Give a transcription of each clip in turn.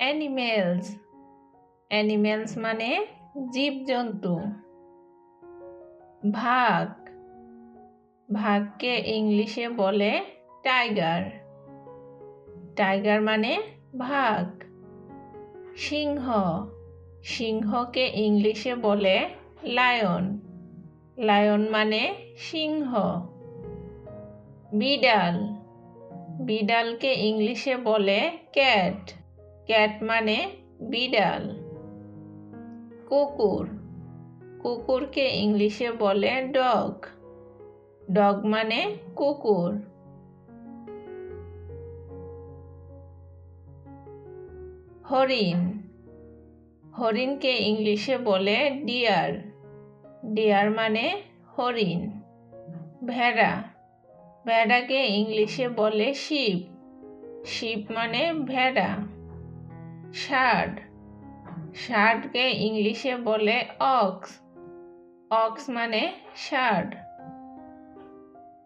Animals animals মানে জীবজন্তু। ভাগ ভাগকে ইংলিশে বলে টাইগার। টাইগার মানে ভাগ। সিংহ সিংহকে ইংলিশে বলে লায়ন। লায়ন মানে সিংহ। বিড়াল বিড়ালকে ইংলিশে বলে ক্যাট। ক্যাট মানে বিড়াল। কুকুর কুকুরকে ইংলিশে বলে ডগ। ডগ মানে কুকুর। হরিণ হরিণকে ইংলিশে বলে ডিয়ার। ডিয়ার মানে হরিণ। ভেড়া ভেড়াকে ইংলিশে বলে শিপ। শিপ মানে ভেড়া। ষাঁড় ষাঁড়কে ইংলিশে বলে অক্স। অক্স মানে ষাঁড়।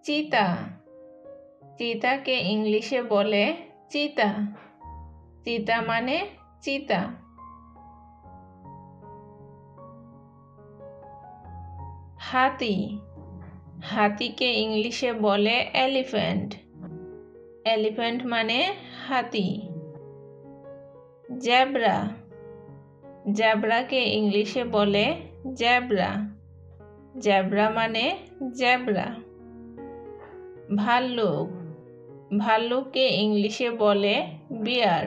চিতা চিতাকে ইংলিশে বলে চিতা। চিতা মানে চিতা। হাতি হাতিকে ইংলিশে বলে এলিফ্যান্ট। এলিফ্যান্ট মানে হাতি। জেব্রা জেব্রাকে ইংলিশে বলে জেব্রা। জেব্রা মানে জেব্রা। ভাল্লুক ভাল্লুককে ইংলিশে বলে বিয়ার।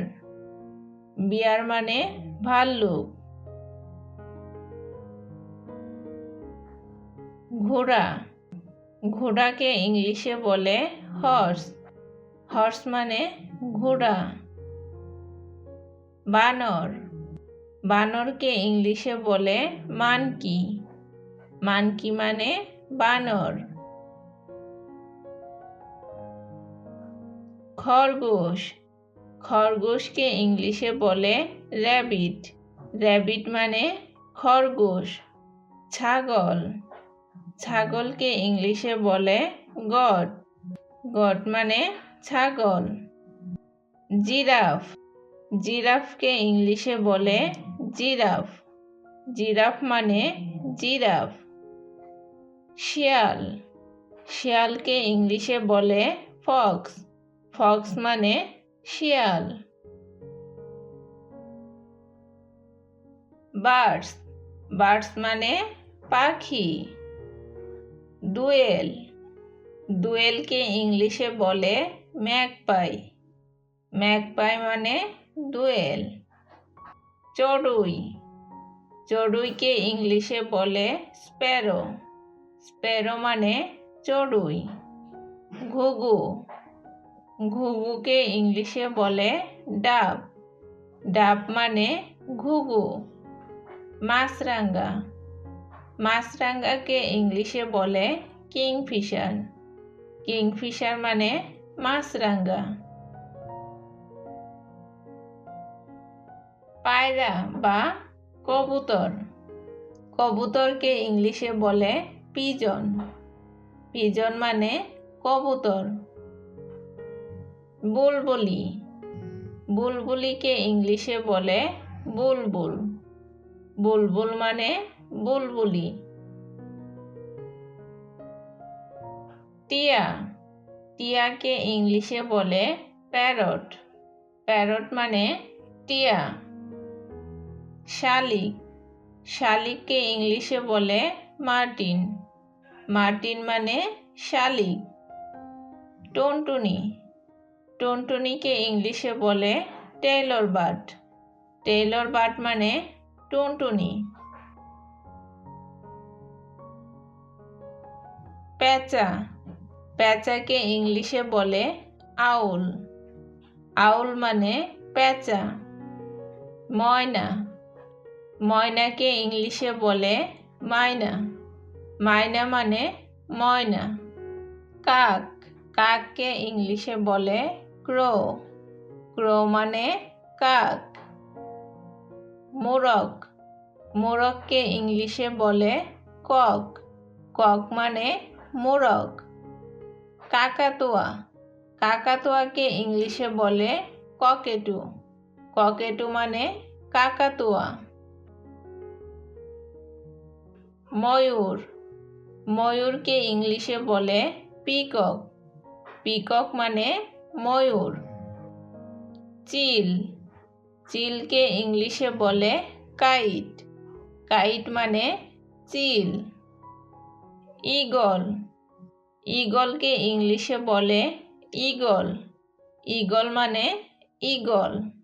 বিয়ার মানে ভাল্লুক। ঘোড়া ঘোড়াকে ইংলিশে বলে হর্স। হর্স মানে ঘোড়া। বানর বানরকে ইংলিশে বলে মানকি। মানকি মানে বানর। খরগোশ খরগোশকে ইংলিশে বলে র্যাবিট। র্যাবিট মানে খরগোশ। ছাগল ছাগলকে ইংলিশে বলে গট। গট মানে ছাগল। জিরাফ জিরাফকে ইংলিশে বলে জিরাফ। জিরাফ মানে জিরাফ। শিয়াল শিয়ালকে ইংলিশে বলে ফক্স। ফক্স মানে শিয়াল। বার্ডস বার্ডস মানে পাখি। দোয়েল দোয়েলকে ইংলিশে বলে ম্যাগপাই। ম্যাগপাই মানে দোয়েল। চড়ুই চড়ুইকে ইংলিশে বলে স্প্যারো। স্প্যারো মানে চড়ুই। ঘুঘু ঘুঘুকে ইংলিশে বলে ডাব। ডাব মানে ঘুঘু। মাছরাঙা মাছরাঙাকে ইংলিশে বলে কিংফিশার। কিংফিশার মানে মাছরাঙা। পায়রা বা কবুতর কবুতরকে ইংলিশে বলে পিজন। পিজন মানে কবুতর। বুলবুলি বুলবুলিকে ইংলিশে বলে বুলবুল। বুলবুল মানে বুলবুলি। টিয়া টিয়াকে ইংলিশে বলে প্যারট। প্যারট মানে টিয়া। শালিক শালিককে ইংলিশে বলে মার্টিন। মার্টিন মানে শালিক। টুনটুনি টুনটুনিকে ইংলিশে বলে টেইলর বার্ড। টেইলর বার্ড মানে টুনটুনি। পেঁচা পেঁচাকে ইংলিশে বলে আউল। আউল মানে পেঁচা। ময়না ময়নাকে ইংলিশে বলে মাইনা। মাইনা মানে ময়না। কাক কাককে ইংলিশে বলে ক্রো। ক্রো মানে কাক। মোরগ মোরগকে ইংলিশে বলে কক। কক মানে মোরগ। কাকাতুয়া কাকাতুয়াকে ইংলিশে বলে ককেটু। ককেটু মানে কাকাতুয়া। ময়ূর, ময়ূরকে ইংলিশে বলে পিকক। পিকক মানে ময়ূর। চিল, চিলকে ইংলিশে বলে কাইট। কাইট মানে চিল। ঈগল, ঈগলকে ইংলিশে বলে ঈগল। ঈগল মানে ঈগল।